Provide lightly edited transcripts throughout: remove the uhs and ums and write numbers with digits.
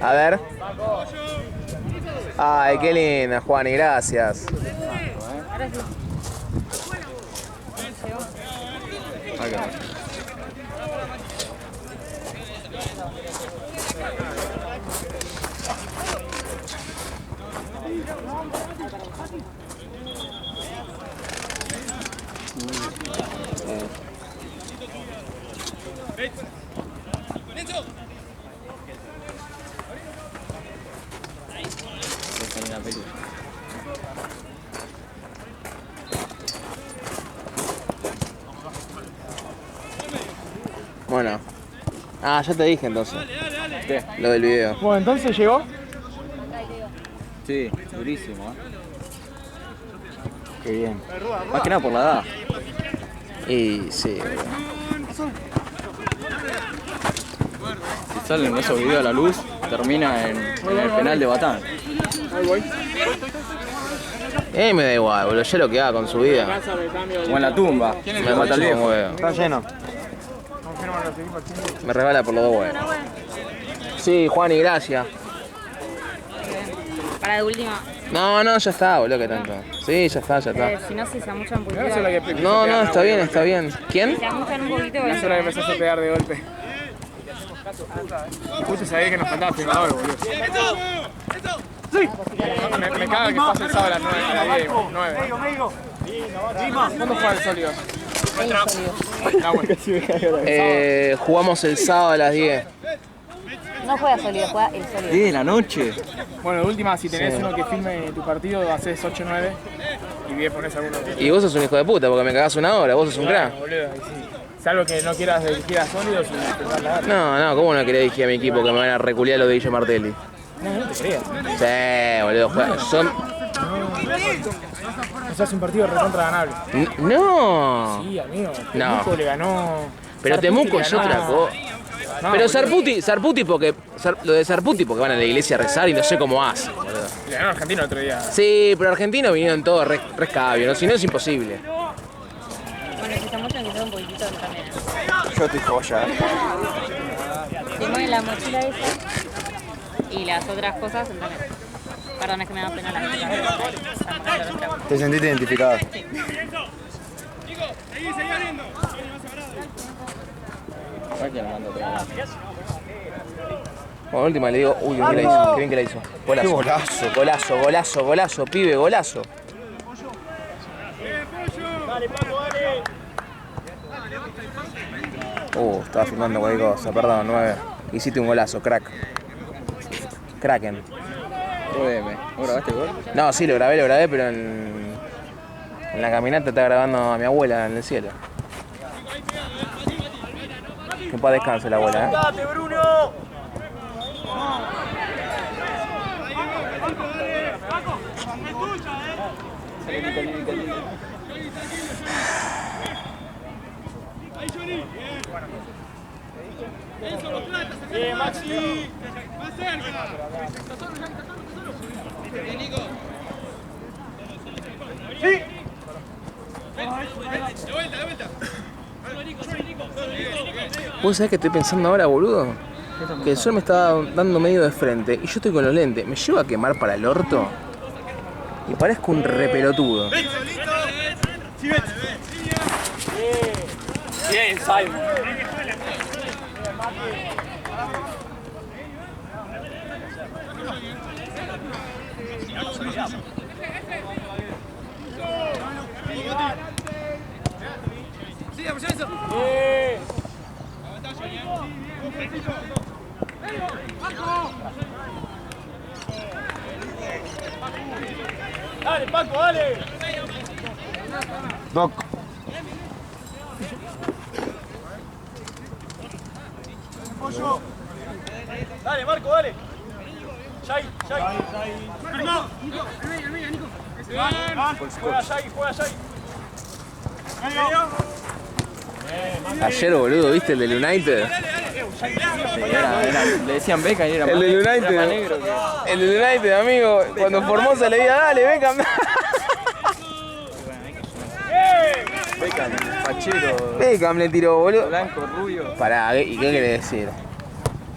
A ver. Ay, qué linda, Juani, gracias. Acá. Bueno. Ah, ya te dije entonces. ¿Qué? Lo del video. Bueno, entonces llegó. Sí, durísimo, Qué bien. Más que nada por la edad. Y sí, Si salen esos videos a la luz, termina en el penal de Batán. Ahí voy. me da igual, boludo. Ya lo que haga con su vida. O en la tumba. Me mata el viejo. Está lleno. Me regala por los dos huevos. Sí, Juani, gracias. Para de última. No, ya está, boludo, que tanto. Sí, ya está. Si no, si se amuchan un poquito. No, está bien. ¿Quién? Se amuchan un poquito. Esa es la que empezaste a pegar de golpe. Justo sabía que nos faltaba filmador, boludo. ¡Sí! Me caga que pase el sábado a las 9, a las 10, 9. ¿Cuándo juega el sólido? Ah, bueno. Jugamos el sábado a las 10. No juega sólido, juega el sólido. 10 de la noche. Bueno, de última, si tenés uno que filme tu partido, haces 8-9 y bien ponés alguno. Y vos sos un hijo de puta porque me cagás una hora, vos sos un crack. Boludo, ahí sí. Salvo que no quieras dirigir a sólidos y empezar la gana. No, ¿cómo no quería dirigir a mi equipo que me van a reculear los de Guillo Martelli? No te creas. Sí, boludo, son... O sea, es un partido recontra ganable. No. Sí, amigo. No. Temuco le ganó. Pero Sarputi Temuco le es ganó. otra cosa. No, Pero boludo. Sarputi porque... Lo de Sarputi porque van a la iglesia a rezar y no sé cómo hace, boludo. Le ganó a Argentina el otro día. Sí, pero argentinos vinieron todos rescabio, ¿no? Si no es imposible. Bueno, si se amuchan quizás un poquitito también. Yo estoy joya. Se mueve la mochila esa y las otras cosas, entonces. Perdón, es que me da pena la gente. ¿Te sentiste identificado? Bueno, última le digo, uy, qué bien que la hizo. Golazo. Qué golazo. Golazo, pibe, golazo. Estaba filmando cualquier cosa, perdón, 9. Hiciste un golazo, crack. Kraken. ¿Vos grabaste el gol? No, sí, lo grabé, pero en la caminata está grabando a mi abuela en el cielo. Que en paz descanse la abuela, ¡Date, Bruno! Bien, Maxi. Más cerca. Sí. De vuelta. ¿Vos sabés que estoy pensando ahora, boludo? Que el sol me está dando medio de frente y yo estoy con los lentes. ¿Me llevo a quemar para el orto? Y parezco un repelotudo. Bien, Simon. Sí, apoya eso. Dale, Paco, dale. Doc. Dale, Marco, dale. Jai. Juega Jai. Ayer, boludo, ¿viste el del United? Le decían Beckham y era El del era United. más negro que... El del United, amigo. Cuando Formosa le diga, dale, Beckham. Beckham, fachero, Beckham le tiró, boludo. blanco, rubio. Pará, ¿y qué querés decir?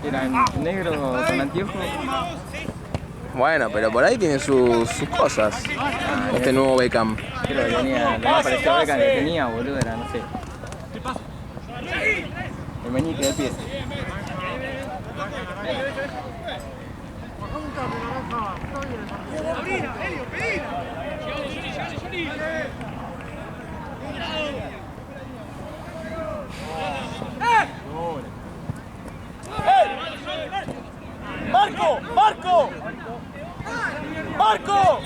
Era negro con anteojos. Bueno, pero por ahí tiene sus cosas. Este nuevo Beckham. Creo que tenía, lo más parecido a Beckham que tenía, boludo, era, no sé. El meñique del pie. ¡Marco! ¡Marco! ¡Marco!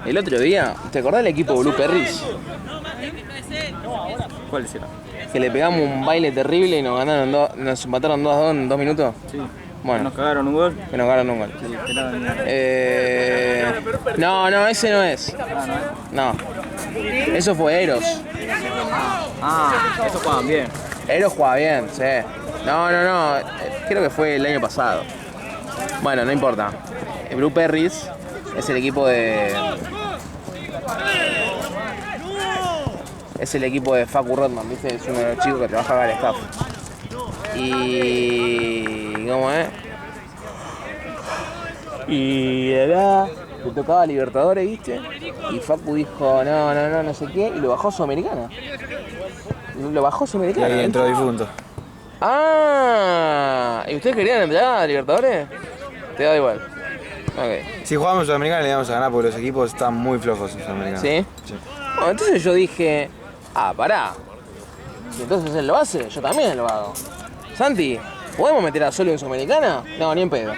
El otro día, ¿te acordás del equipo Blue Perris? ¿Cuál será? Que le pegamos un baile terrible y nos empataron 2-2 en 2 minutos. Sí. Bueno, Nos cagaron un gol. que nos ganaron un gol. Sí, esperaban. No, ese no es. No. Eso fue Eros. Eso jugaban bien. Eros jugaba bien, sí. No. Creo que fue el año pasado. Bueno, no importa. El Blue Perris es el equipo de... Es el equipo de Facu Rodman, ¿viste? Es uno de los chicos que trabaja acá en el staff. Y... ¿Cómo es? Y acá le tocaba Libertadores, ¿viste? Y Facu dijo, no sé qué, y lo bajó Sudamericana. Lo bajó Sudamericana. Y ahí entró difunto. Ah, ¿y ustedes querían entrar a Libertadores? Te da igual. Ok. Si jugamos Sudamericana le íbamos a ganar porque los equipos están muy flojos en Sudamericana. ¿Sí? Sí. Bueno, entonces yo dije, pará. Si entonces él lo hace, yo también lo hago. Santi, ¿podemos meter a Solo en Sudamericana? No, ni en pedo.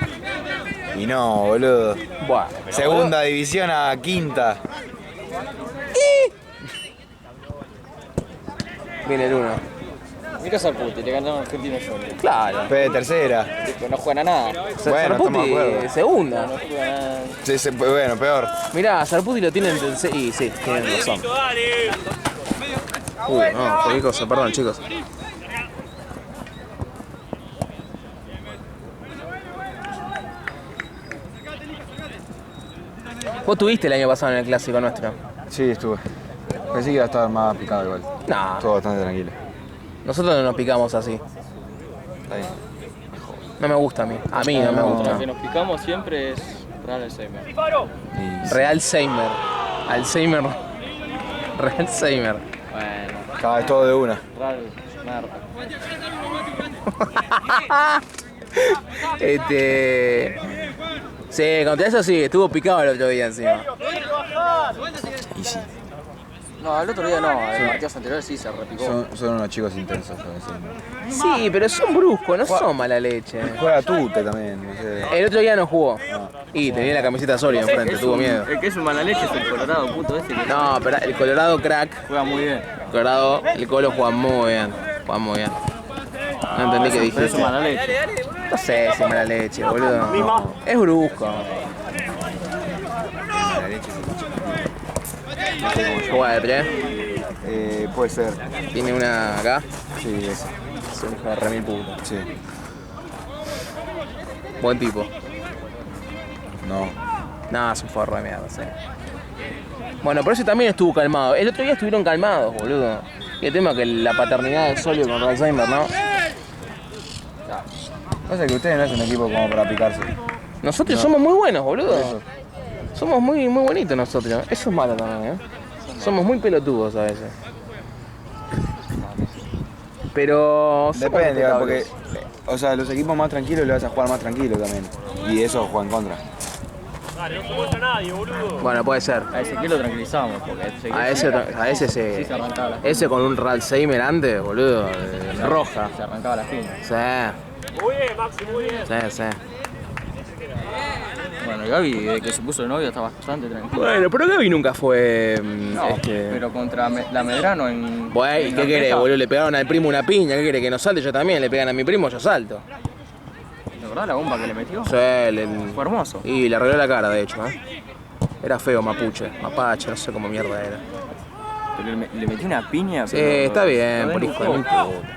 Y no, boludo. Bueno, pero, Segunda división a quinta. viene el 1. Mira Sarputi, le ganaron a Argentina solo. Claro. P de tercera. No juegan a nada. Bueno, estamos de Sarputi, acuerdo. segunda. No juegan a nada. Sí, bueno, peor. Mirá, Sarputi lo tienen en... Y sí, tienen razón. Uy, no, qué cosa, perdón, chicos. Vos tuviste el año pasado en el clásico nuestro. Sí, estuve. Pensé que iba a estar más picado igual. No, Estuvo bastante tranquilo. nosotros no nos picamos así. Está bien. No me gusta a mí. A mí no me Lo gusta. que nos picamos siempre es Real Alzheimer. Y Real Alzheimer. Alzheimer. Real Alzheimer. Bueno, cada vez todo de una. Real Merda. Sí, contra eso sí, estuvo picado el otro día encima. Y sí. No, el otro día no, el partidos anteriores sí se repicó. Son unos chicos intensos. Sí, pero son bruscos, no son mala leche. Juega Tute también, no sé. El otro día no jugó. Y tenía la camiseta sólida enfrente, tuvo miedo. El que es un mala leche es el Colorado, puto ese que No, pero el Colorado crack. juega muy bien. Colorado, el Colo juega muy bien. Juega muy bien. No entendí qué Pero es un dijiste. mala leche. No sé si es mala leche, boludo. No. Es brusco. La leche Juega de 3. puede ser. Tiene una acá. Sí, ese. Es un hijo de remil puta. Sí. Buen tipo. No. Nada, es un forro de mierda, sí. Bueno, pero ese también estuvo calmado. El otro día estuvieron calmados, boludo. Y el tema es que la paternidad del Solio con Alzheimer, ¿no? Pasa que ustedes no es un equipo como para picarse. Nosotros somos muy buenos, boludo. Somos muy bonitos nosotros. Eso es malo también, ¿eh? Somos muy pelotudos a veces. Pero... somos Depende, porque, respetables. o sea, los equipos más tranquilos le vas a jugar más tranquilo también. Y eso juega en contra. Bueno, puede ser. A ese que lo tranquilizamos, porque A ese sí se... se arrancaba la Ese con un Alzheimer antes, boludo. Roja. Se arrancaba la fina. Sí. Muy bien, Maxi, muy bien. Sí. Bueno, Gaby, desde que se puso de novio, está bastante tranquilo. Bueno, pero Gaby nunca fue... No, pero contra la Medrano en... Bueno, ¿y en qué querés, Arteja, boludo? Le pegaron al primo una piña, ¿qué querés? Que no salte yo también, le pegan a mi primo, yo salto. ¿De verdad la bomba que le metió? Sí, Fue hermoso. y le arregló la cara, de hecho, ¿eh? Era feo, mapuche, mapache, no sé cómo mierda era. Pero le metí una piña. Sí, pero está bien, lo por hijo de mil desnucó. putas.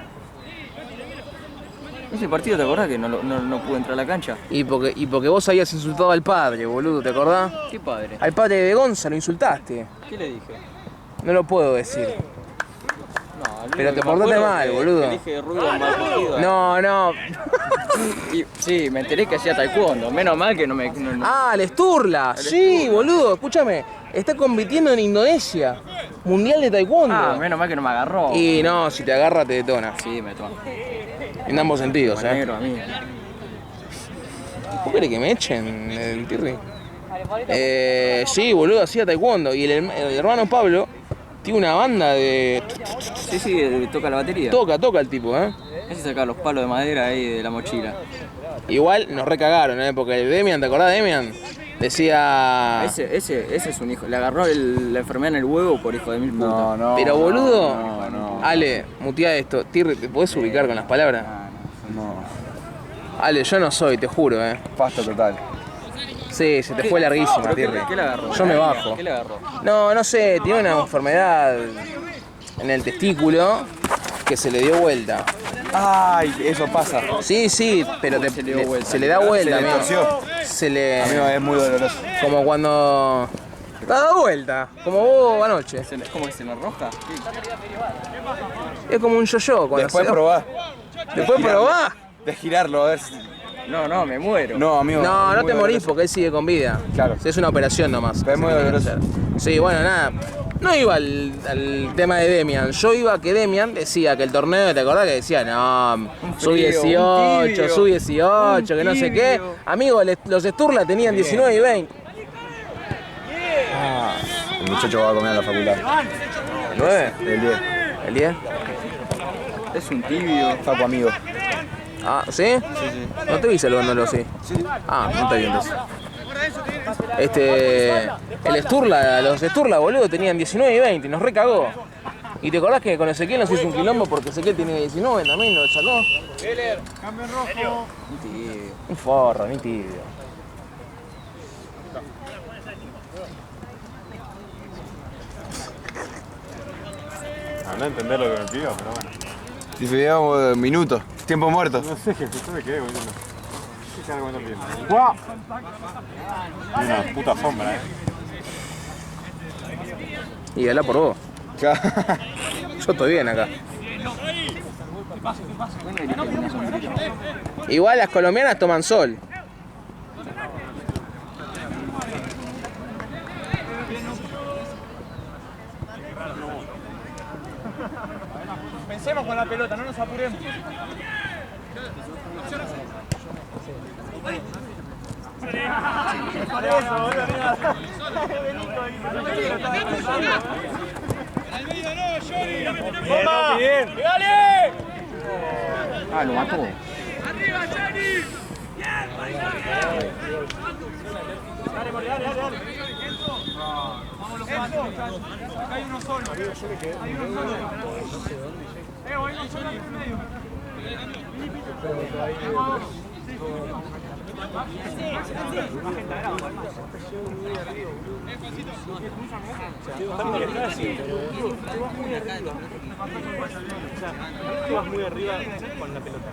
Ese partido, ¿te acordás que no pude entrar a la cancha? Y porque vos habías insultado al padre, boludo, ¿te acordás? ¿Qué padre? Al padre de Gonza lo insultaste. ¿Qué le dije? No lo puedo decir. No, al Pero único te que me portaste acuerdo mal, que boludo. le dije ruido mal cogido. No. Y, sí, me enteré que hacía taekwondo. Menos mal que no me... Ah, el Sturla. Sí, boludo, escúchame. Está compitiendo en Indonesia. Mundial de Taekwondo. Ah, menos mal que no me agarró. Y no, si te agarra te detona. Sí, me toma. En ambos sentidos, Como negro a mí. ¿Vos querés que me echen el tirri? Sí, boludo, hacía taekwondo. Y el hermano Pablo tiene una banda de... Sí, toca la batería. Toca el tipo, ¿eh? Ese saca los palos de madera ahí de la mochila. Igual nos recagaron, ¿eh? Porque el Demian, ¿te acordás de Demian? Decía... Ese es un hijo. Le agarró la enfermedad en el huevo por hijo de mil putas. No. Pero boludo, No. Ale, mutea esto. Tirri, ¿te podés ubicar con las palabras? No. Ale, yo no soy, te juro, ¿eh? Pasto total. Sí, se te fue larguísima, ¿Pero Tirri. ¿Qué le agarró? Yo me bajo. ¿Qué le agarró? No sé, tiene una enfermedad en el testículo que se le dio vuelta. Ay, eso pasa. Sí, pero Se le dio vuelta. se le da vuelta, Se le amigo. torció. Se le... Amigo, es muy doloroso. Como cuando... Te da vuelta, como vos anoche. ¿Cómo que se le arroja? Es como un yo-yo. cuando Después se- probá. Después probá. De girarlo, a ver si... No, me muero. No, amigo. No, es no muy te morís doloroso. porque él sigue con vida. Claro. Es una operación nomás. Pero es muy que se tiene que doloroso. hacer. Sí, bueno, nada. No iba al tema de Demian. Yo iba a que Demian decía que el torneo, ¿te acordás que decía? No, sub frío, 18, un tibio. sub 18, que no sé qué. tibio. Amigo, los Sturla tenían 19 y 20. El muchacho va a comer a la facultad. ¿El 9? El 10. ¿El 10? Es un tibio. Facu amigo. Ah, ¿sí? Sí. No te vi saludándolo así. Ah, no te vi entonces. El Sturla, los Sturla, boludo, tenían 19 y 20 y nos recagó. ¿Y te acordás que con Ezequiel nos hizo un quilombo porque Ezequiel tenía 19 también, lo sacó? Un forro, ni tibio. No entender lo que me pidió, pero bueno. Dice, digamos, minutos. Tiempo muerto. No sé, jefe, ¿yo me quedé, boludo? ¿Qué cargo me está pidiendo? ¡Guau! Hay una puta sombra, Y habla por vos. Yo estoy bien acá. Igual las colombianas toman sol. Pensemos con la pelota, no nos apuremos. ¡Bien! ¡Dale! Ah, lo mató. Dale. Vamos los cuatro. Acá hay uno solo. Hay uno solo. Hay uno solo en el medio. vas muy arriba con la pelota.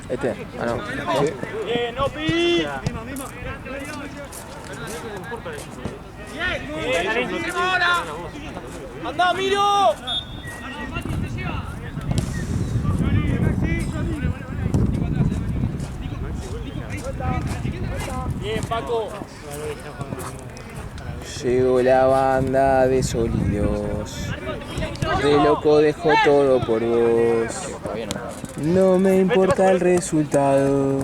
Este, ah no. Bien, Opi. Bien, ahora. Anda, Miro. Bien, Paco. Llegó la banda de sólidos. De loco dejo todo por vos. No me importa el resultado.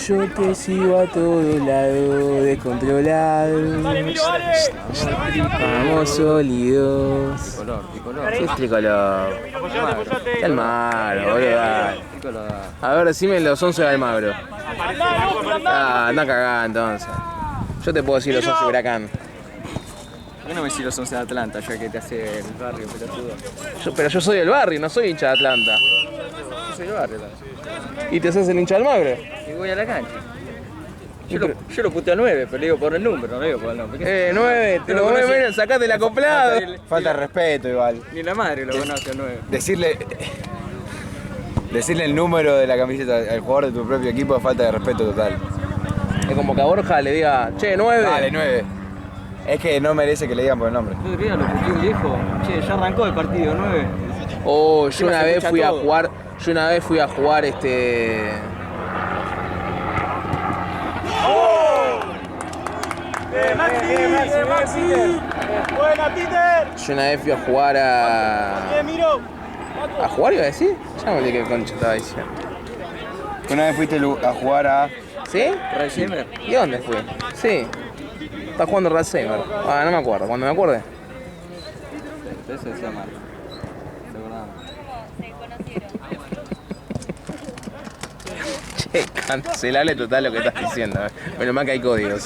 Yo te sigo a todo lado, descontrolado. Dale, Miro, dale. Vamos sólidos. Tricolor. ¿Qué es tricolor? Apoyate. ¿Qué Almagro, boludo? Dale. Tricolor. A ver, decime los 11 de Almagro. Anda, Opi, anda. Ah, anda cagada entonces. Yo te puedo decir los 11 de Huracán. ¿Por qué no me decís los 11 de Atlanta, ya que te hace el barrio pelotudo? Pero yo soy del barrio, no soy hincha de Atlanta. Yo soy del barrio, ¿sabes? ¿Y te haces el hincha de Almagro? Y voy a la cancha. Yo lo puteo a 9, pero le digo por el número, no le digo por el nombre. 9, te lo voy menos, sacate el acoplado. Falta de respeto igual. Ni la madre lo conoce a 9. Decirle el número de la camiseta al jugador de tu propio equipo es falta de respeto total. Es como que a Borja le diga, che, 9. Dale, 9. Es que no merece que le digan por el nombre. El otro día lo puteó un viejo. Che, ya arrancó el partido, 9. Oh, yo una se vez escucha fui a todo. jugar. Yo una vez fui a jugar Buena, Peter. Yo una vez fui a jugar a. Miro. ¿A jugar iba a decir? Ya me olvidé qué concha estaba diciendo. Una vez fuiste a jugar a... ¿Sí? Raysemer. ¿Y dónde fui? Sí. Está jugando Ralsheimer. Ah, no me acuerdo. Cuando me acuerde. Eso decía mal. ¿Te acordás? Che, cancelable total lo que estás diciendo. Menos mal que hay códigos.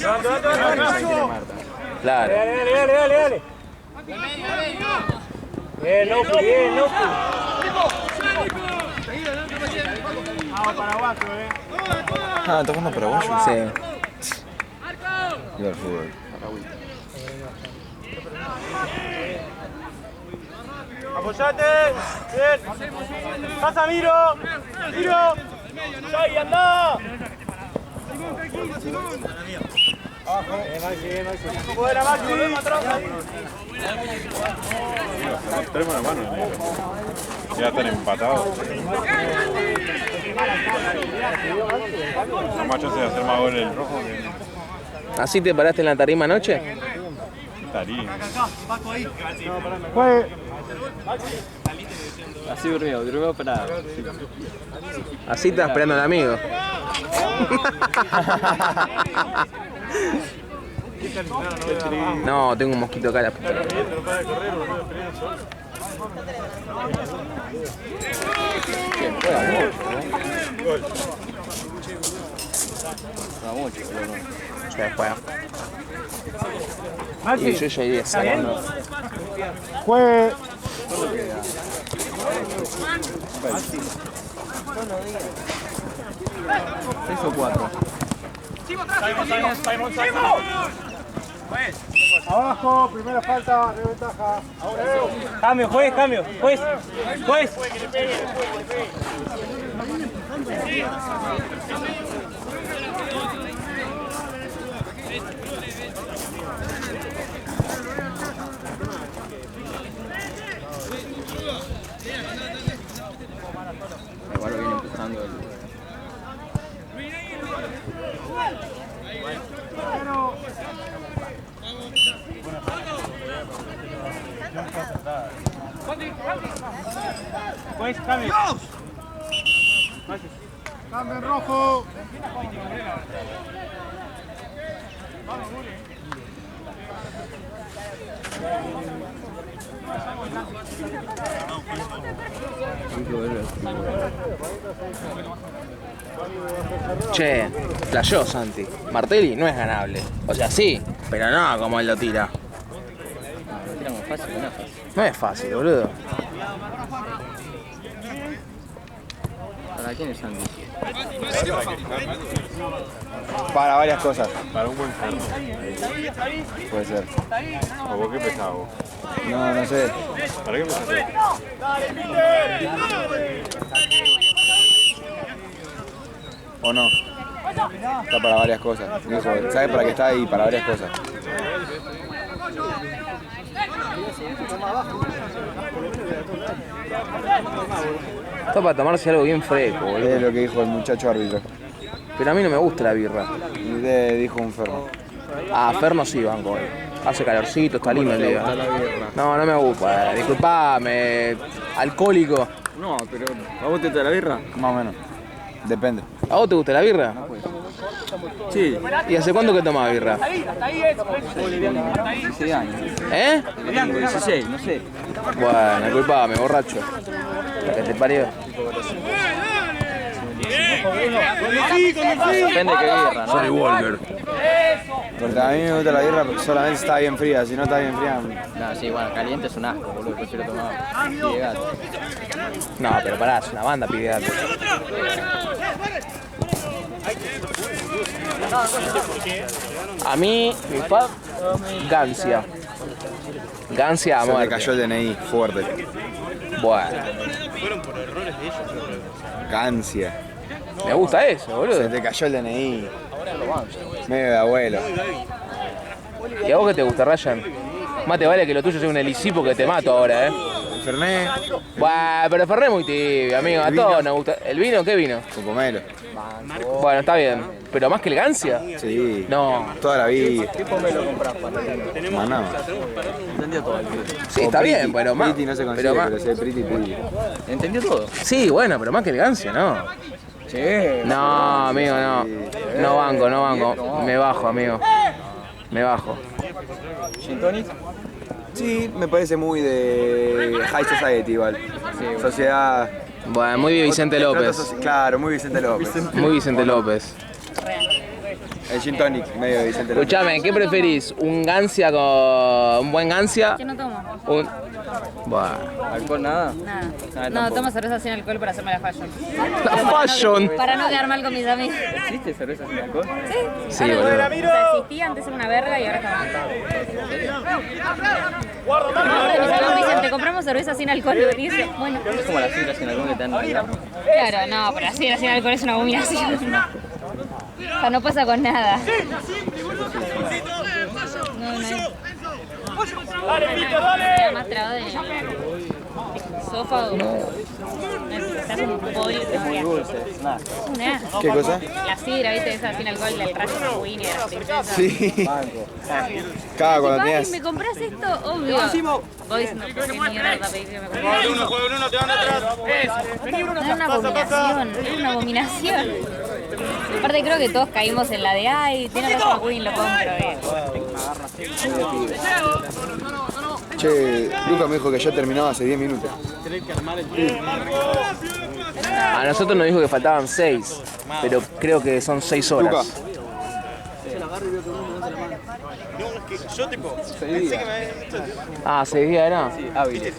Claro. Dale. Bien, no. Vamos para abajo, Ah, ¿estás jugando paraguayo? Sí. Iba al fútbol. Apoyate. Bien. Pasa, Miro. Ahí anda. Buena, Maxi. Volvemos atrás ahí. Tenemos la mano. Ya están empatados. No más chance de hacer más goles el rojo que ¿Así te paraste en la tarima anoche? Tarín. Así durmió parado. Así estás esperando al amigo. No, tengo un mosquito acá en la pistola. No mucho, boludo. Ya después. Y yo ya iría sacando. Juegue. 6 o 4. Abajo, primera falta, de ventaja. Cambio, juez. Igual lo viene empujando el... Juez, cambio. Cambio en rojo. Che, flasheó Santi. Martelli no es ganable. O sea, sí, pero no como él lo tira. Lo tira muy fácil, no es fácil. No es fácil, boludo. ¿Para quién es Santi? Para varias cosas. Para un buen ferro. Puede ser. ¿O vos qué pensás vos? No sé. ¿Para qué pensás? ¿O no? Está para varias cosas. Dijo, ¿sabes para qué está ahí? Para varias cosas. Está para tomarse algo bien fresco, Es boludo. lo que dijo el muchacho árbitro. Pero a mí no me gusta la birra. Dijo un ferro. Ah, Ferno sí, banco. Hace calorcito, está lindo el día. No, no me gusta. Disculpame. Alcohólico. No, pero ¿a vos te gusta la birra? Más o menos. Depende. ¿A vos te gusta la birra? Sí. ¿Y hace cuánto que tomás birra? 16 años. ¿Eh? Yo tengo 16, no sé. Bueno, disculpame, borracho. La que te parió. Depende de qué birra, ¿no? Johnny Walker. Porque a mí me gusta la birra solamente si está bien fría. Si no está bien fría, No, sí, bueno, caliente es un asco, boludo. Prefiero tomar pie de gato. No, pero pará, es una banda, pide gato. A mí, mi pub, Gancia. Gancia a Se me muerte. cayó el DNI, fuerte. Bueno, Gancia. me gusta eso, Se boludo. te cayó el DNI. Medio de abuelo. ¿Y a vos qué te gusta, Ryan? Más te vale que lo tuyo sea un elisipo que te mato ahora, Fernet, Bueno, pero Fernet es muy tibio, amigo. A ¿El todos vino? nos gusta. ¿El vino? ¿Qué vino? Cocomelo. Bueno, está bien. ¿Pero más que el Gancia? Sí. No. Toda la vida. ¿Qué pomelo compras para Maná. Entendió todo el video. Sí, está bien, pero más. Pretty no se consigue, pero más. pero se Pretty Pretty. ¿Entendió todo? Sí, bueno, pero más que el Gancia, ¿no? Sí. No, amigo, no. No banco, no banco. Me bajo, amigo. Me bajo. ¿Gin tonic? Sí, me parece muy de High Society igual. Sociedad. Bueno, muy Vicente de pronto López. Claro, muy Vicente López. Muy Vicente López. El Gin Tonic, medio de Vicente López. Escuchame, ¿qué preferís? ¿Un Gancia con. un buen Gancia? Yo no tomo. Un. Bueno. ¿Alcohol nada? Nada. Nada, No, tampoco. tomo cerveza sin alcohol para hacerme la fashion. La fashion. Para no quedar mal con mis amigos. ¿Existe cerveza sin alcohol? Sí, Ahora, boludo. o sea, existía, antes era una verga y ahora está mal. Mis amigos me dicen, te compramos cerveza sin alcohol. Y dice, bueno. Es como la sidra sin alcohol que te dan en la Claro, no, pero la sidra sin alcohol es una abominación. No. O sea, no pasa con nada. No, no es. Queda más trabado de esófago. Estás un pollo. Es muy dulce, es nada. Es un asco. ¿Qué cosa? La sidra, viste, esa sin alcohol del Rayo Win y de las princesas. Sí. Banco. Cada Si cuando vas y tenías. me compras esto, obvio. Voy diciendo, ¿por qué mierda pedís que me compras? Era una abominación, era una abominación. Aparte creo que todos caímos en la de, ay, tiene razón Win, lo compro. Che, Luca me dijo que ya terminaba hace 10 minutos. A nosotros nos dijo que faltaban 6, pero creo que son 6 Luca. horas. Ah, 6 días era. Sí, hábiles.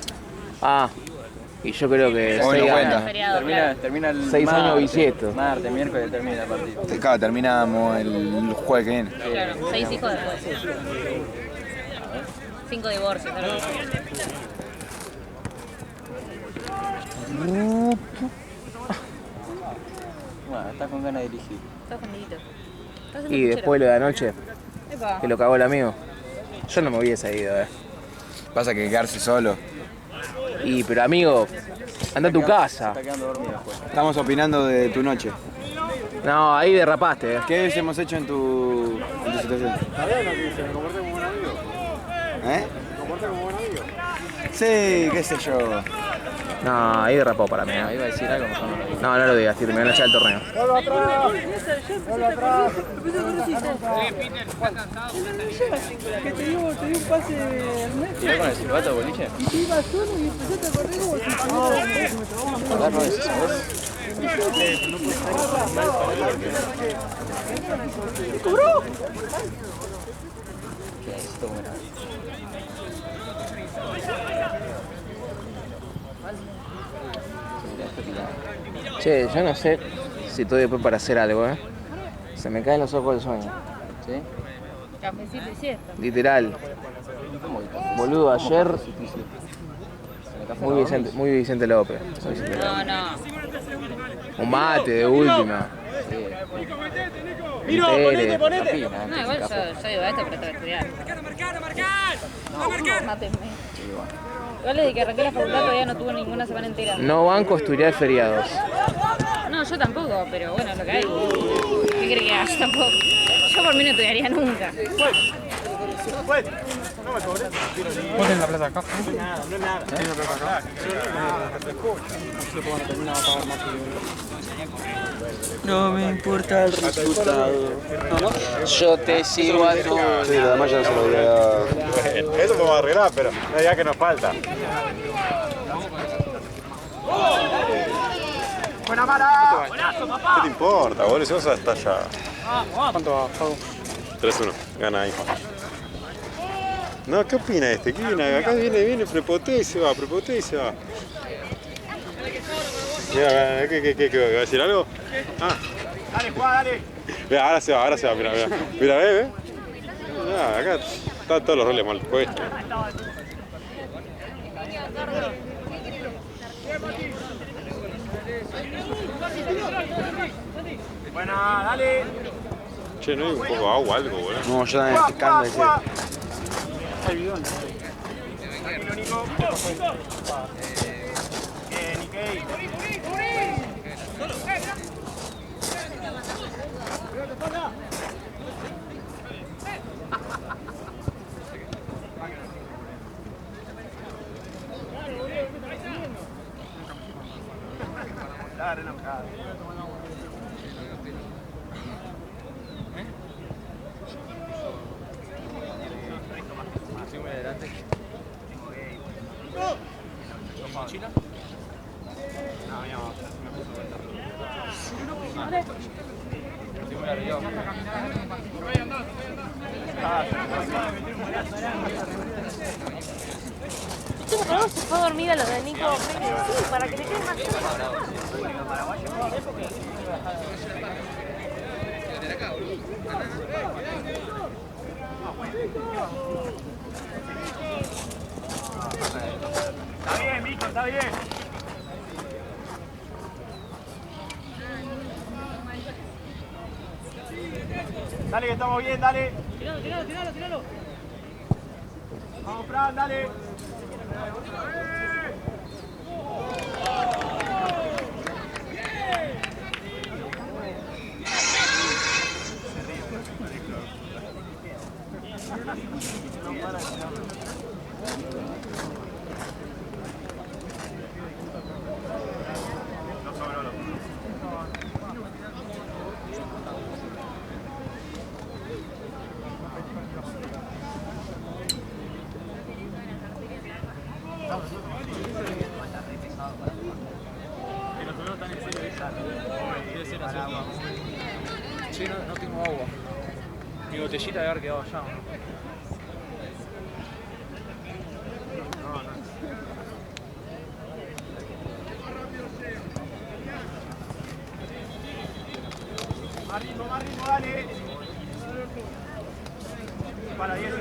Ah, y yo creo que Hoy 6 no años. cuenta. Feriado, claro. Termina el 6 años martes. bisiesto. Martes, miércoles termina el partido. Claro, terminamos el jueves que viene. Claro, 6 hijos después. 5 divorcios, algo así. Bueno, estás con ganas de dirigir. Estás escondidito. Estás haciendo Y puchero. después lo de anoche, Epa. que lo cagó el amigo. Yo no me hubiese ido, Pasa que quedarse solo. Y, pero amigo, anda a tu casa. Está quedando dormido después. Estamos opinando de tu noche. No, ahí derrapaste, ¿Qué hemos hecho en tu situación? ¿Eh? Sí, qué sé yo. No, ahí derrapó para mí. Iba a decir algo, mejor no lo digo. No, no lo digas, tío, me van a echar el torneo. ¿Estás con el silbato boliche? Acordar no es eso, ¿ves? ¿Qué es esto? Bueno. Che, yo no sé si estoy después para hacer algo, Se me caen los ojos del sueño. ¿Sí? Cafecito y siesta. Literal. ¿Cómo que café? Boludo, ayer ¿El café no muy Vicente López. Muy Vicente López. No, no. Un mate de última. Entere. dormís? No, igual yo digo esto, pero tengo que estudiar. Mátenme. Igual desde que arranqué la facultad todavía no tuve ninguna semana entera. No banco estudiar feriados. No, yo tampoco, pero bueno, es lo que hay. ¿Qué crees que haga? Yo tampoco. Yo por mí no estudiaría nunca. Ponen la plata acá. ¿Tienen la plata acá? No me importa el resultado. Yo te sigo a tu. Sí, además ya se lo voy a dar. Eso podemos arreglar, pero no digas que nos falta. ¡Buena mala! ¿Qué te importa, boludo? Si vos está allá. ¿Cuánto va, Fago? 3-1. Gana ahí. No, ¿qué opina este? ¿Qué viene? Acá viene, prepotea y se va, prepotea y se va. Mira, ¿qué va a decir algo? Ah. Dale, Juan, dale. Mira, ahora se va, mira, ve. Mira, acá están todos los roles mal puestos. Buena, dale. Che, ¿no hay un poco de agua o algo, boludo? No, yo también estoy cagando de sed. Hay bidón. Tranquilo, Nico. Bien, Nikkei. Chico, pero se fue a dormir a los de Nico. Sí, para que le quede más cerca. Está bien, Mico, está bien. Dale, que estamos bien, dale. Tiralo. Vamos, Fran, dale. Sí, no tengo agua. Mi botellita debe haber quedado allá, ¿no? Más ritmo, dale. Para 10.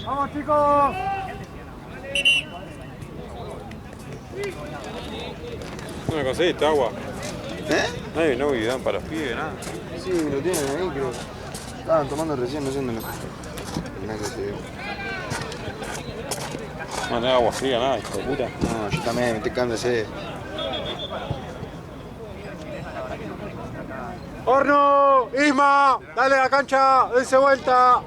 ¡Vamos, chicos! ¿No me conseguiste agua? ¿Eh? No bidón para los pibes, nada. Sí, lo tienen ahí, creo. Estaban tomando recién, no sé dónde lo... Nada que se ve. No tenés agua fría, nada, hijo de puta. No, yo también me estoy cagando de sed. ¡Horno! ¡Isma! ¡Dale a la cancha! ¡Dense vuelta!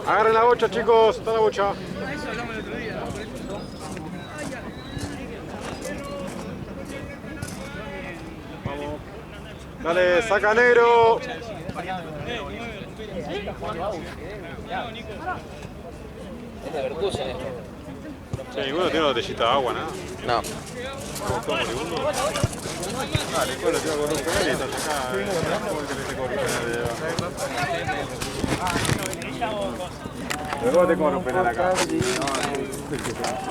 Agarren la bocha, chicos, está la bocha. Vamos. Dale, saca negro. Es de Verkusen esto. Sí, ninguno tiene una botellita de agua, ¿no? No. ¿Cómo ninguno? Dale, bueno, te voy a correr un penal y estás acá. Te corre Pero vos te corre un penal acá.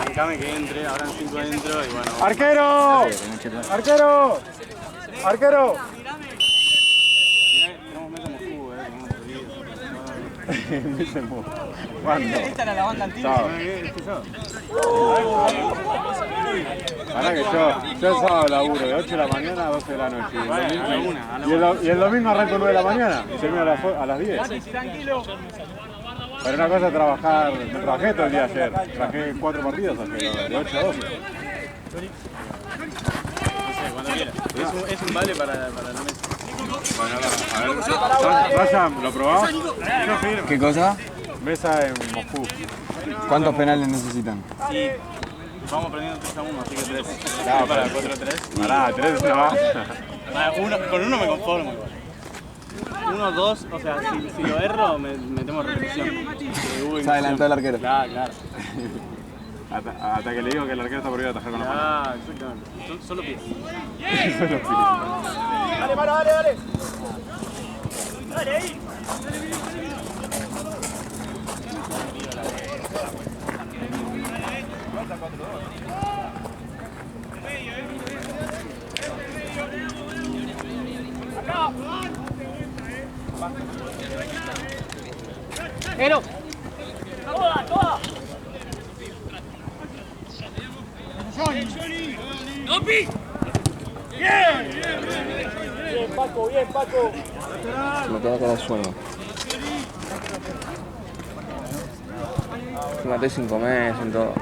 Déjame que entre, habrán 5 adentro y bueno. ¡Arquero! ¡Arquero! ¡Arquero! ¿Cuándo? Esta era la banda antigua. Ahora que yo el sábado laburo de 8 de la mañana a 12 de la noche. Y el domingo arranco 9 de la mañana y termino a las 10. Tranquilo. Pero una cosa es trabajar, no trabajé todo el día ayer, trabajé 4 partidos ayer, de 8 a 12. cuando quieras. Es un vale para la mesa. Bueno, a ver. Ryan, ¿lo probás? ¿Qué cosa? Mesa en Moscú. ¿Cuántos penales necesitan? Sí. Vamos aprendiendo 3-1, así que 3. No, para 4-3. Pará, 3 no va. Con uno me conformo igual. 1, 2, o sea, si lo erro, me temo repetición. Se adelantó el arquero. Claro. Hasta que le digo que el arquero está prohibido atajar con la mano. Ah, exactamente. Solo pies. Solo pies. Dale, mano, dale. Dale ahí. ¡Pero! ¡Toda! ¡Nopi! ¡Bien, Paco! Me queda cara de sueño. Me maté 5 meses en todo.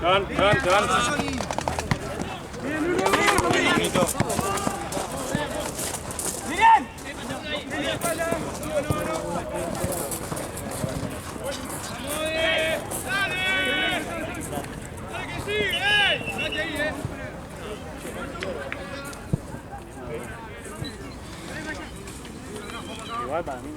Se van. Igual para mí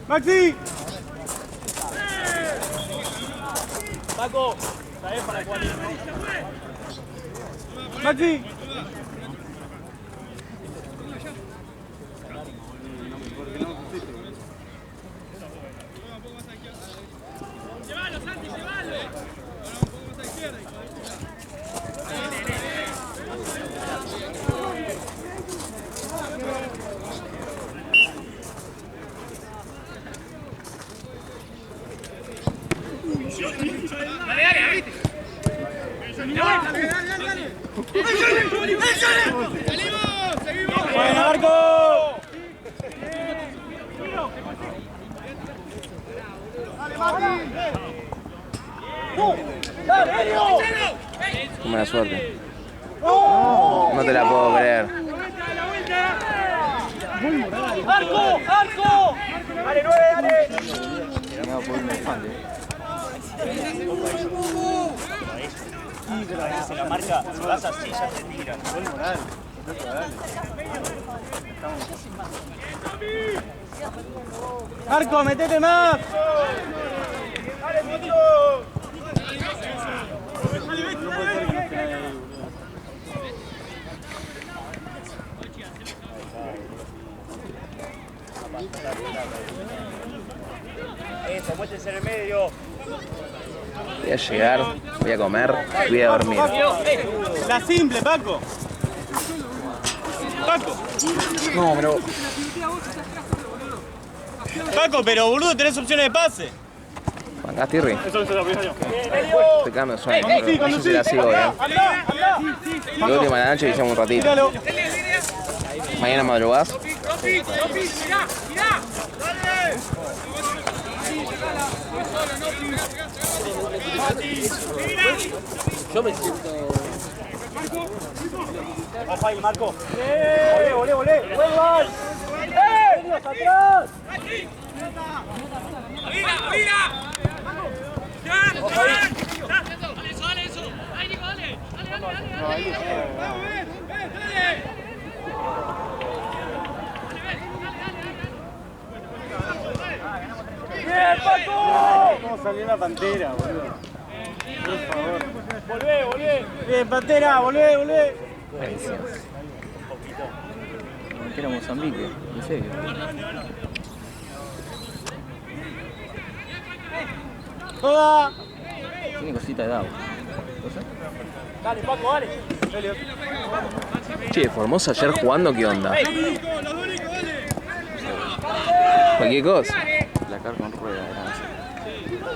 ¡Maxi! Paco, ¿sabes para cuál ir? ¡Maxi! ¡Llévalo, Santi, llévalo! Ahora un poco más a la izquierda. Dale, abrite. Dale. ¡Seguimos! ¡Bueno, Marco! Qué mala suerte. No te la puedo creer. ¡Arco! ¡Dale, 9, dale! No, por un elefante. Se la marca, si vas así ya te tira. Gol moral. ¡Arco, metete más! ¡Dale, mucho! Eso, muéstrense en el medio. Voy a llegar, voy a comer y voy a dormir. La simple, Paco. No, pero... Paco, pero boludo, tenés opciones de pase. Acá, Tirri. Eso es lo primero. Estoy quedando de sueño, pero no sé si la sigo bien. La última de la noche hicimos un ratito. Mañana madrugás. Yo me siento... Ojo ahí, Marco. Volé. ¡Vuelvan! ¡Venidos atrás! ¡Avila! ¡Ojo ahí! ¡Dale eso! ¡Ahí, Nico, dale! ¡Dale! ¡Bien, Paco! ¿Cómo salió la pantera, boludo? Por favor. Volvé. Bien, pantera, volvé. Que era Mozambique, en serio. ¡Toda! Tiene cosita de agua. Dale, Paco, dale. Che, Formosa ayer jugando, ¿qué onda? Cualquier cosa. La sacar con rueda, era así.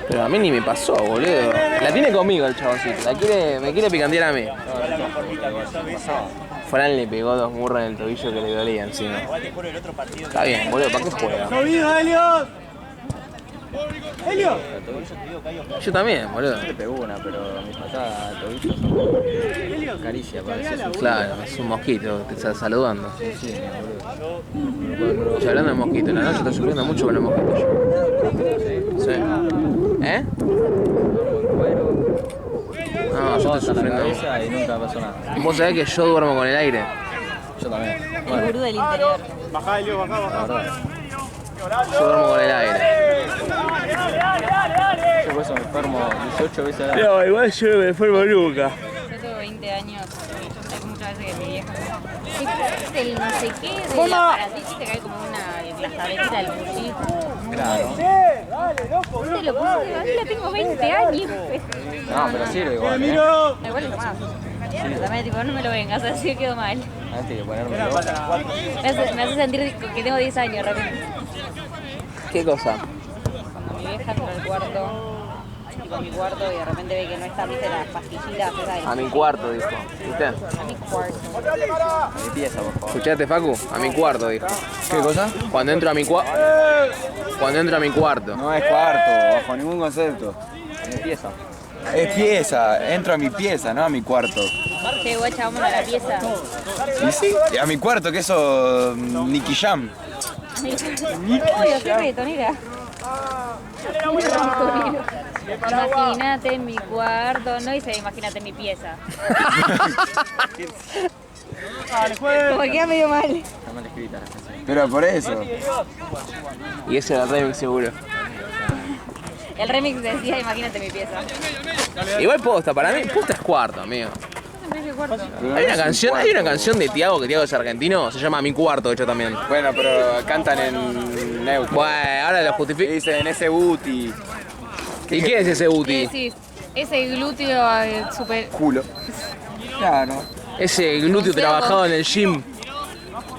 Pero a mí ni me pasó, boludo. La tiene conmigo el chaboncito. Me quiere picantear a mí. Fran le pegó 2 murras en el tobillo que le dolía encima. Está bien, boludo, ¿para qué juega? Yo también, boludo. Le pegó una, pero mis patadas al tobillo son caricia, parece. Claro, es un mosquito, te está saludando. Sí, boludo. Y hablando de mosquitos, la noche está sufriendo mucho con los mosquitos. Sí. ¿Eh? No, yo estoy La sufriendo. cabeza y nunca pasó nada. Vos sabés que yo duermo con el aire. Yo también. El gurú del interior. La verdad. Yo duermo con el aire. Yo por eso me enfermo 18 veces al año. No, igual yo no me enfermo nunca. Yo tengo 20 años. Hay muchas veces que mi vieja es el no sé qué de la paratita que cae como la tabletita del cuchillo. Claro. ¿Dónde lo puse? Yo tengo 20 años. No, pero sirve igual, Igual es más. Pero también tipo, no me lo vengas, así que quedo mal. Antes de ponérmelo. Me hace sentir que tengo 10 años realmente. ¿Qué cosa? Cuando mi vieja entra al cuarto, tipo a mi cuarto, y de repente ve que no están, viste, las pastillitas, esas A mi cuarto, dijo. ¿Viste? a mi cuarto. Mi pieza, por favor. ¿Escuchaste, Facu? A mi cuarto, dijo. ¿Qué cosa? Cuando entro a mi cuarto. Cuando entro a mi cuarto. No es cuarto, bajo ningún concepto. Mi pieza. Es pieza, entro a mi pieza, no a mi cuarto. Che, guacha, vamos a la pieza. ¿Y sí? A mi cuarto, que eso, Nicky Jam. Obvio, qué reggaetonera. Imagínate en mi cuarto, no dice imagínate en mi pieza. Como que queda medio mal. Está mal escrita la canción. Pero por eso. Y ese era el remix seguro. El remix decía imagínate mi pieza. Igual posta, para mí, posta es cuarto, amigo. Siempre dije cuarto. Hay una canción de Tiago, que Tiago es argentino, se llama Mi Cuarto, de hecho también. Bueno, pero cantan en neutro. Bueno, ahora lo justifico. Dicen ese booty. ¿Y qué es ese ¿Qué Uti? decís? Ese glúteo super... Culo. Claro. Ese glúteo trabajado en el gym.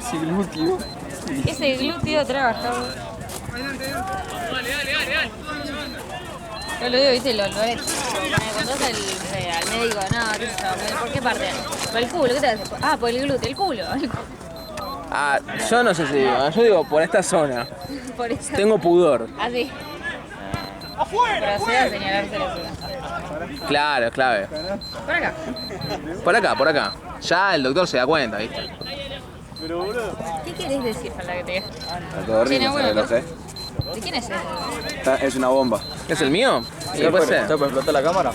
Sí, glúteo. Ese glúteo trabajado. Yo lo digo, viste, los dolores. Cuando vas al médico, no, qué sé yo, ¿por qué parte? Por el culo, ¿qué te hace? Ah, por el glúteo, el culo. Ah, yo no sé si digo, yo digo por esta zona. Por eso. Tengo pudor. Así. Proceda a señalarse la zona. Claro, es clave. Por acá. Por acá. Ya el doctor se da cuenta, ¿viste? ¿Qué querés decir para que te diga? Está todo Tiene rico, bueno, ¿sabes lo ¿no? sé? ¿De quién es ese? Es una bomba. ¿Es el mío? Sí, puede ser. ¿Está por explotar la cámara?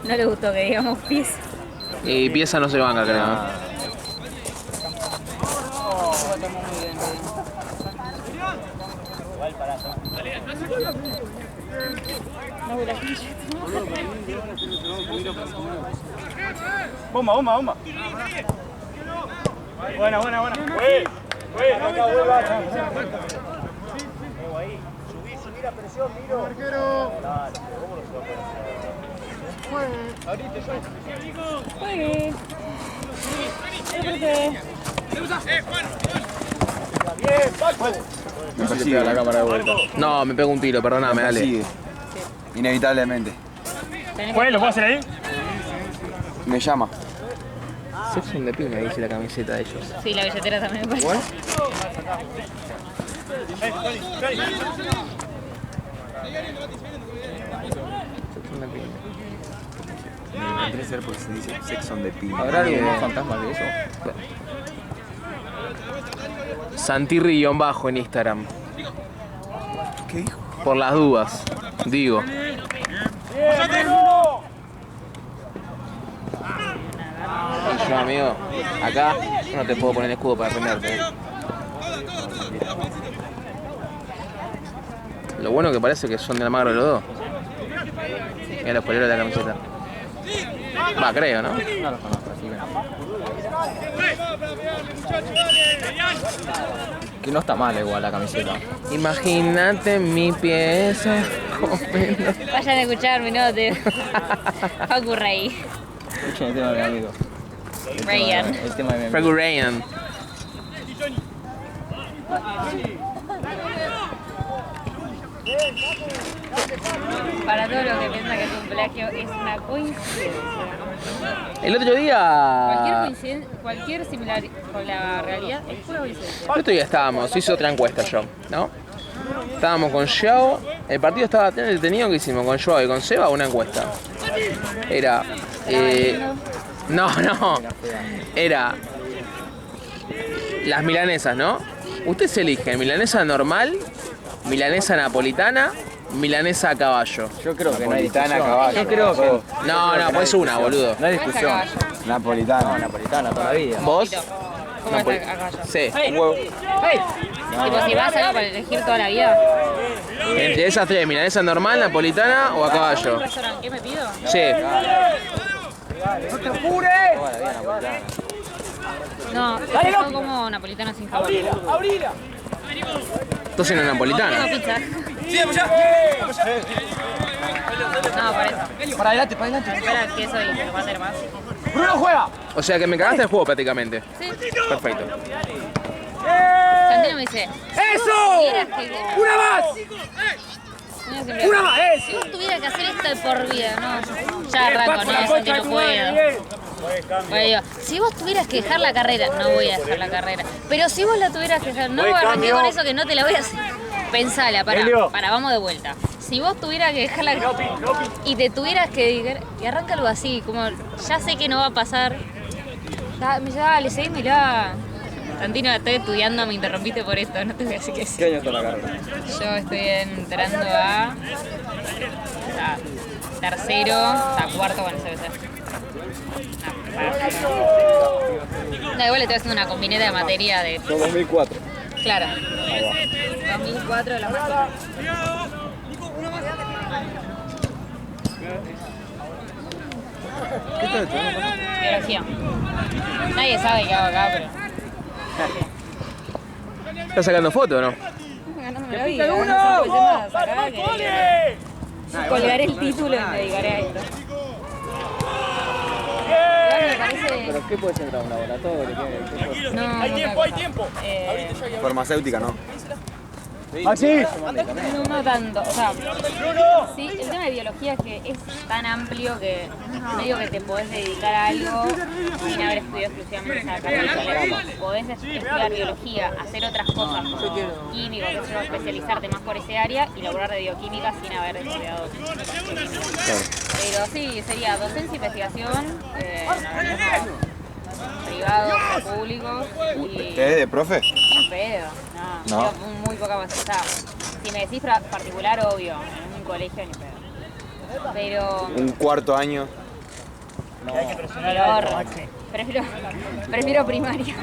No le gustó que digamos pieza. Y pieza no se banca, creo. Lo tomó muy bien. No, la Bomba. Buena. Acá vuelva. Subí la presión, Miro. Arquero. Juegue. Me persigue la cámara de vuelta. No, me pego un tiro, perdóname, Me dale. persigue. Inevitablemente. ¿Lo puedo hacer ahí? Me llama. Sexo in the Pina, dice la camiseta de ellos. Sí, la billetera también me parece. Sexo in the Pina. Debe ser porque se dice Sex on the Pin. ¿Habrá algún fantasma de eso? Santirri-bajo en Instagram. ¿Qué dijo? Por las dudas, digo. Y yo, amigo, acá yo no te puedo poner escudo para defenderte. Lo bueno que parece que son de la magro los dos. Mira los poleros de la camiseta. Va, creo, ¿no? No los conozco, así que no está mal igual la camiseta. Imagínate mi pieza. Vayan a escucharme, ¿no? De Facu Rey. Escuchen el tema de mi amigo. Ryan. El tema de mi amigo. Franco Ryan. Para todos los que piensan que es un plagio, es una coincidencia. El otro día... Cualquier similar con la realidad es pura coincidencia. El otro día estábamos, hice otra encuesta yo, ¿no? Estábamos con Joao, el partido estaba tan entretenido que hicimos con Joao y con Seba una encuesta. Era... no, era... Las milanesas, ¿no? Usted se elige, milanesa normal, milanesa napolitana, milanesa a caballo. Yo creo que no hay Napolitana, discusión. caballo. Yo creo que No, pues una, boludo. no hay discusión. Napolitana. Napolitana toda la vida. ¿Vos? ¿Cómo está a caballo? Sí. Un huevo. Tipo, si vas algo para elegir toda la vida. Entre esas tres, milanesa normal, napolitana o a caballo. ¿Un restaurante qué me pido? Sí. No, yo como napolitana sin jabón. Entonces una Tengo napolitana. pizza. No, para eso. Para adelante, para adelante. Espera, que soy, que va a ser más. ¡Bruno juega! O sea que me cagaste el juego prácticamente. Sí. Perfecto. Santino me dice, ¡Eso! ¡Una más! ¡Una más! si vos tuvieras que hacer esto de por vida, no, ya arranco, no, eso que no puedo. Bueno, digo, si vos tuvieras que dejar la carrera, no voy a dejar la carrera. Pero si vos la tuvieras que dejar, no arranqué con eso que no te la voy a hacer. Pensala, para, vamos de vuelta. Si vos tuvieras que dejar la carrera y te tuvieras que dedicar, y arranca algo así, como ya sé que no va a pasar. Dale, seguímela. Santino, estoy estudiando, me interrumpiste por esto, no te voy a decir que sí. ¿Qué año está la carrera? Yo estoy entrando a tercero, a cuarto con el CBC. No, igual estoy haciendo una combineta de materia de... Yo 2004. Claro. 2004 de la máquina. Biología. Nadie sabe qué hago acá, pero... ¿Estás sacando fotos o no? Ganándome la vida. No sé más acá que... Colgaré el título y me dedicaré a esto. Igual me parece... ¿Pero qué puedes entrar a un laboratorio? No, hay tiempo. Farmacéutica, ¿no? ¡Así! No tanto, o sea, sí, el tema de biología es que es tan amplio que medio que te podés dedicar a algo sin haber estudiado exclusivamente esa carrera. Podés estudiar biología, hacer otras cosas como químico, qué sé yo, especializarte más por ese área y laburar de bioquímica sin haber estudiado. Pero sí, sería docencia, investigación, privados o públicos y... ¿Qué es de profe? Sin pedo, no. Yo muy poca más. O sea, si me decís particular, obvio, en un colegio ni pedo. Pero. Un cuarto año. Prefiero primaria.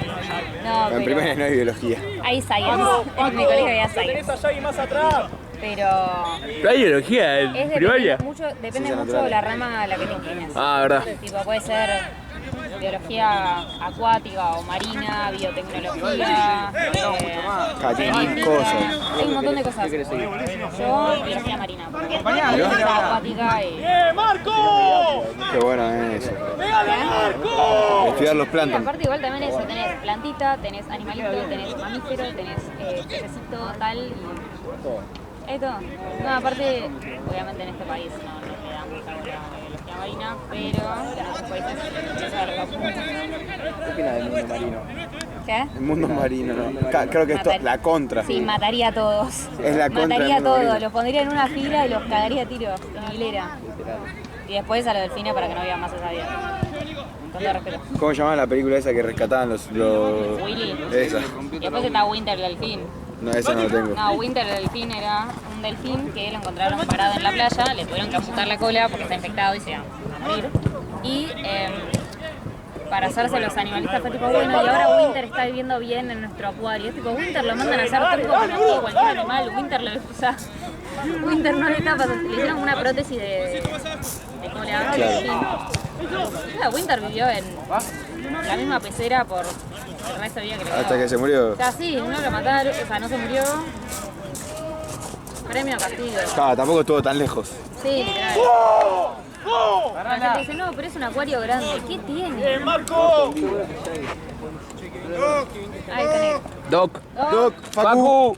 No, En primaria no hay biología. hay science. En mi colegio había science. Pero. ¿Hay biología en primaria? Depende mucho de la rama a la que te inclines. Ah, verdad. Tipo, puede ser biología acuática o marina, biotecnología, Tiene cosas. hay un montón de cosas. Yo biología marina, biología acuática y... Qué bueno es eso. Estudiar los Sí, plancton. aparte igual también eso, tenés plantita, tenés animalito, tenés mamífero, tenés pececito, tal y... Esto. No, aparte, obviamente en este país no le da mucha bola a la biología marina, pero en otros países ¿Qué opinas del mundo marino? ¿Qué? El mundo marino, ¿no? Creo que esto es la contra. Sí, mataría a todos. Es la contra del Mataría a mundo todos, marino. los pondría en una fila y los cagaría a tiros en hilera. Y después a los delfines para que no vivan más esa vida. Con todo respeto. ¿Cómo se llamaba la película esa que rescataban los... Willy. Esa. Y después está Winter el delfín. No, esa no la tengo. No, Winter el delfín era un delfín que lo encontraron parado en la playa, le tuvieron que amputar la cola porque está infectado y se va a morir. Y para hacerse los animalistas fue tipo, bueno, y ahora Winter está viviendo bien en nuestro acuario. Es tipo, Winter lo mandan a hacer tipo como cualquier animal, Winter lo usa. Winter no le está pasando, le hicieron una prótesis de cola. Claro. Winter vivió en la misma pecera por el resto del día que le quedó. Hasta que se murió. O sea, sí, no lo mataron, o sea, no se murió. Premio a castigo. Claro, tampoco estuvo tan lejos. Sí, literal. La gente dice, no, pero es un acuario grande. ¿Qué tiene? ¡Marco! Ahí está negro. Doc. Doc, Facu.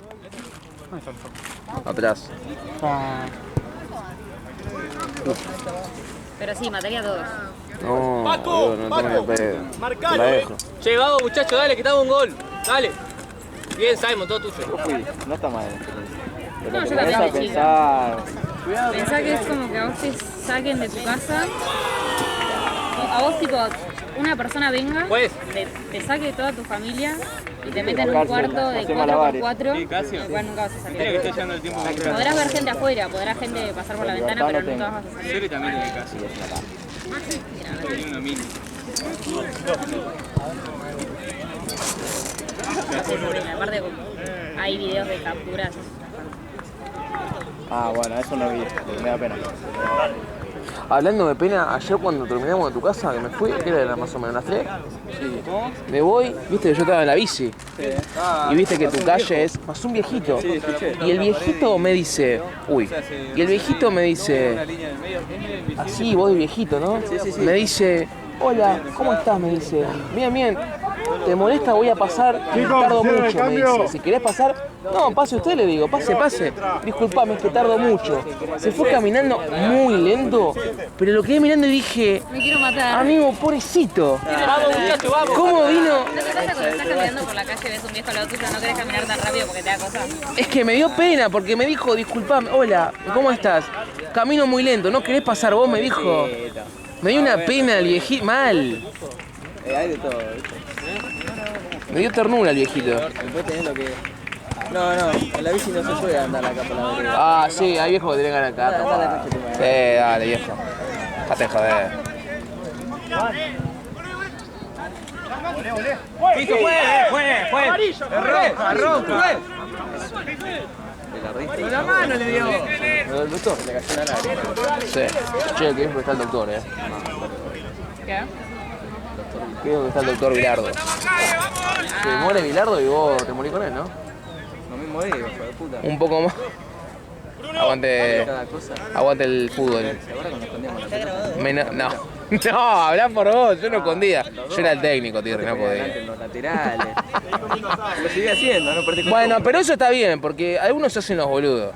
Atrás. Pero sí, mataría a todos. No, boludo, no tengo ni pedo. Te la dejo. Che, Vago, muchacho, dale, que estamos un gol. Dale. Bien, Simon, todo tuyo. No está mal. No, yo también de chica. Pensá que es como que a vos te saquen de tu casa. A vos, tipo, una persona venga, Pues. te saque de toda tu familia y te mete en un cuarto de 4x4, en el cual nunca vas a salir. Mira que estoy llegando el tiempo. Podrás ver gente afuera, podrás gente pasar por la ventana, pero nunca vas a salir. Siri también tiene casa. Tiene una mini. Aparte, hay videos de capturas. Ah, bueno, eso no vi. Me da pena. Hablando de pena, ayer cuando terminamos de tu casa, que me fui, que era más o menos las 3, me voy, viste que yo estaba en la bici, y viste que tu calle es más un viejito, y el viejito me dice, y el viejito me dice, así vos de viejito, ¿no? Me dice, hola, ¿cómo estás? Me dice, bien, bien, ¿te molesta? Voy a pasar, tardo mucho, me dice, si querés pasar, no, pase usted, le digo, pase, pase, disculpame, es que tardo mucho. Se fue caminando muy lento, pero lo quedé mirando y dije, Me quiero matar. amigo, pobrecito, ¿cómo vino? ¿No te pasa cuando estás caminando por la calle y ves un viejo al lado tuyo, no querés caminar tan rápido porque te da cosas? Es que me dio pena porque me dijo, disculpame, hola, ¿cómo estás? Camino muy lento, ¿no querés pasar vos? Me dijo. Me dio una pena el viejito, mal. Hay de todo, ¿viste? Me dio ternura el viejito. Después tenés lo que... No, en la bici no se puede andar acá por la vereda. Ah, sí, hay viejo que tiene ganas acá. tomar. Sí, dale, viejo. Dejate de joder. Listo, fue. Arroja. Con la mano le dio. ¿El doctor? Le cayó la lágrima. Sí. Che, que está el doctor, ¿Qué? Creo que está el doctor Bilardo. Se muere Bilardo y vos te morís con él, ¿no? Lo mismo digo, hijo de puta. Un poco más. Aguante. Cada cosa. Aguante el fútbol. ¿Se acuerdan cuando escondíamos la pelota? No. No, hablá por vos, yo no escondía. Yo era el técnico, tío, no podía. En los laterales. Lo sigue haciendo, ¿no? Perdí con Bueno, pero eso está bien, porque algunos se hacen los boludos.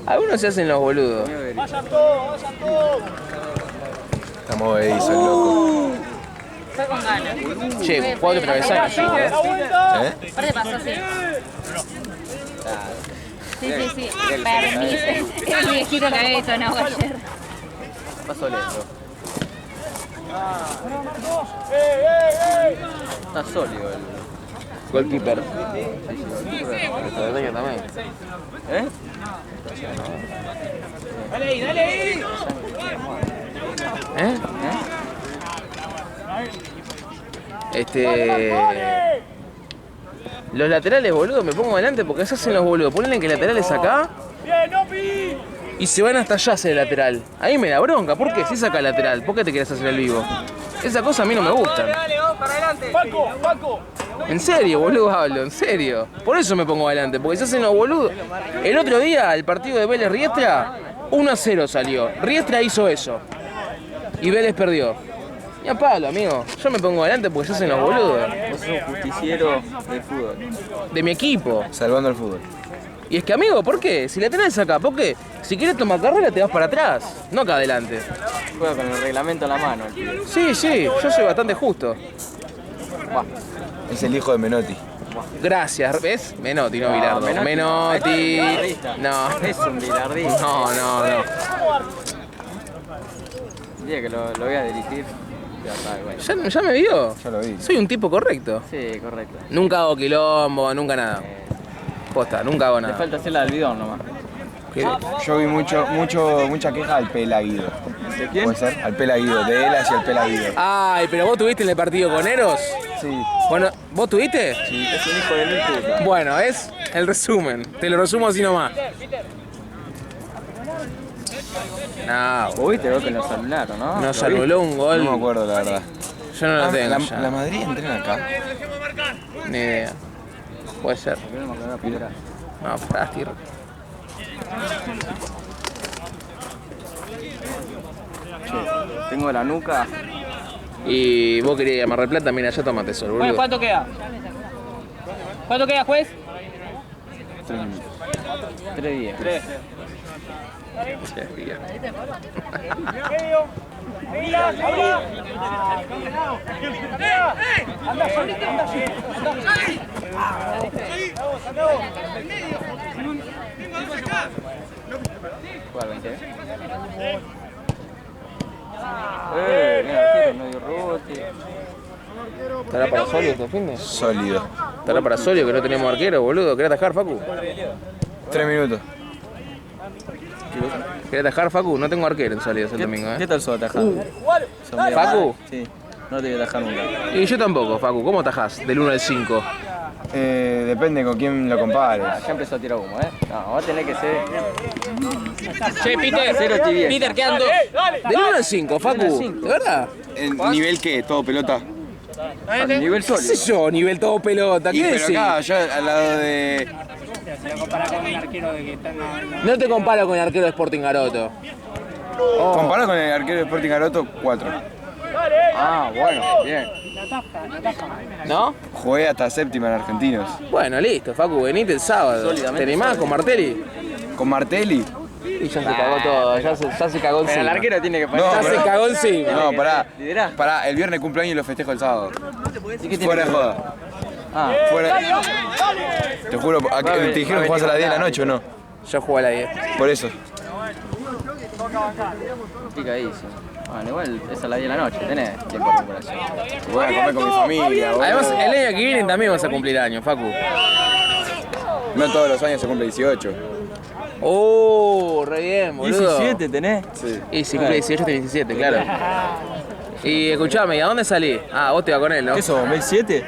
Algunos se hacen los boludos. Estamos ahí, soy loco. Fue con ganas. Che, 4 travesaños. Aparte pasó así. Sí. Permiso. El viejito que había detonado ayer. Paso lento. Está sólido el... Goalkeeper. Travesaño también. ¿Eh? Dale ahí. Los laterales, boludo, me pongo adelante porque se hacen los boludos. Ponle que laterales acá y se van hasta allá a hacer el lateral. Ahí me da bronca, ¿por qué? Si saca el lateral, ¿por qué te querés hacer el vivo? Esa cosa a mí no me gusta. Dale, vamos para adelante. Paco. En serio, boludo, hablo, en serio. Por eso me pongo adelante, porque se hacen los boludos. El otro día, el partido de Vélez Riestra, 1-0 salió. Riestra hizo eso. Y Vélez perdió. Y a palo, amigo. Yo me pongo adelante porque se hacen los boludos. Vos sos un justiciero del fútbol. De mi equipo. Salvando el fútbol. Y es que, amigo, ¿por qué? Si la tenés acá, ¿por qué? Si quieres tomar carrera te vas para atrás, no acá adelante. Juega con el reglamento en la mano el pibe. Sí, yo soy bastante justo. Es el hijo de Menotti. Gracias, ¿ves? Menotti, no Bilardo. Menotti. Menotti. Bilardista. No. Es un bilardista. No. El día que lo voy a dirigir, ya está, igual. ¿Ya me vio? Ya lo vi. Soy un tipo correcto. Sí, correcto. Nunca hago quilombo, nunca nada. Posta, nunca hago Le nada. falta hacer la del bidón nomás. ¿Qué? Yo vi mucha queja al Pelaguido. ¿De quién? ¿Puede ser? Al Pelaguido, de él hacia el Pelaguido. Ay, pero vos tuviste en el partido con Eros. Sí. Bueno, ¿vos tuviste? Sí, es un hijo de mil puta. Bueno, es el resumen. Te lo resumo así nomás. No, Vos viste el gol que nos anularon, ¿no? nos anuló un gol. No me acuerdo, la verdad. Yo no lo tengo la ya. Madrid entrena acá. Ni idea. Puede ser. No, Frastir. Tengo la nuca. Y vos querías llamar Mar del Plata, mira, ya tomate sol, Bueno, boludo. ¿cuánto queda? ¿Cuánto queda, juez? 3 minutos. 3-10. 3 días. ¿Cuál 20? Mira, no dio rebote. ¿Estará para Solio este fin de? Sólido. ¿Estará para Solio que no tenemos arquero, boludo? ¿Querés atajar, Facu? 3 minutos. ¿Querés atajar, Facu? No tengo arquero en Solio el domingo, ¿Qué tal sos atajando? ¿Facu? Sí, no te voy a atajar nunca. Y yo tampoco, Facu. ¿Cómo atajás? Del 1 al 5. Depende con quién lo compares. Ya empezó a tirar humo, No, va a tener que ser. Che, Peter, Cero tibia. Peter, quedan 2. Del 1 al 5, Facu. ¿De verdad? ¿En nivel qué? ¿Todo pelota? Nivel ¿Qué sé sólido. yo? Nivel todo pelota. Y ¿Qué pero decís? acá, yo al lado de... No te comparo con el arquero de Sporting Garoto. Comparado con el arquero de Sporting Garoto, 4. Ah, bueno, bien. ¿No? Jugué hasta séptima en Argentinos. Bueno, listo, Facu. Venite el sábado. Sólidamente ¿Te animás con Martelli? Con Martelli. Y ya se cagó todo. Ya se cagó Pero el encima. arquero tiene que No, parar. Ya se cagó encima. No, pará. Liderá. Pará, el viernes cumpleaños y lo festejo el sábado. ¿Y qué tiene Fuera que de ver? joda. Ah, Fuera. Te juro, ¿te dijeron que jugás a las 10 de la noche o no? Ya jugué a la 10. Por eso. picadísimo. Bueno, igual es a las 10 de la noche, tenés tiempo de recuperación. Voy a comer con mi familia. Además, el año que viene también vas a cumplir años, Facu. No todos los años se cumple 18. Oh, re bien, boludo. 17 tenés. Sí. Y si cumple 18, tiene 17, claro. Y escuchame, ¿y a dónde salí? Ah, vos te vas con él, ¿no? ¿Qué sos, 2007?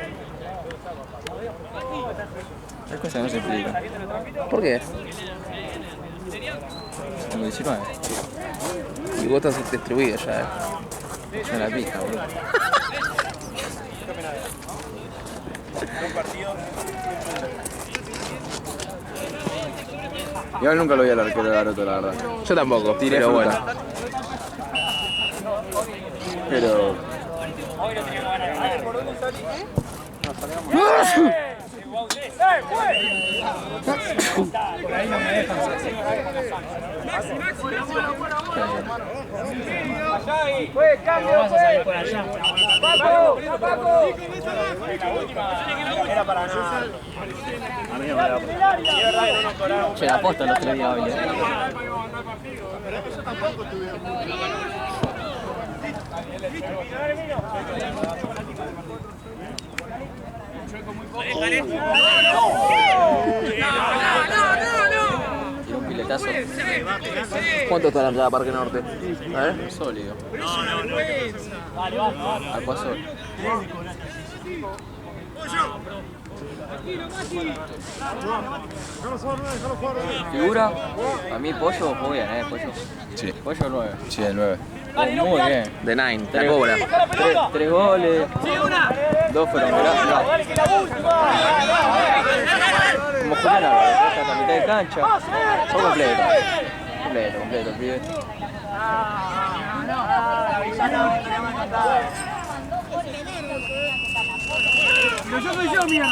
Las cosas no se explican. ¿Por qué? Tengo 19. Y vos estás distribuido ya, Es una pija, boludo. Igual nunca lo vi al arquero de Garoto, la verdad. Yo tampoco, Tiré pero fruta. bueno. Pero... Vamos a salir por allá. Che, la posta los 3 días hoy. Tiró un piletazo. ¿Cuánto está la entrada a Parque Norte? A ver. Sólido. Acuasol. Figura, a mí Pollo jugó bien, Pollo. Sí. Pollo 9. Sí, el 9. Muy bien. The Nine, la cobra. 3 goles. 2 fueron grandes. No. Como Julián Álvarez, hasta la mitad de cancha. Fue completo. Completo, el pibe. Yo soy yo, mira.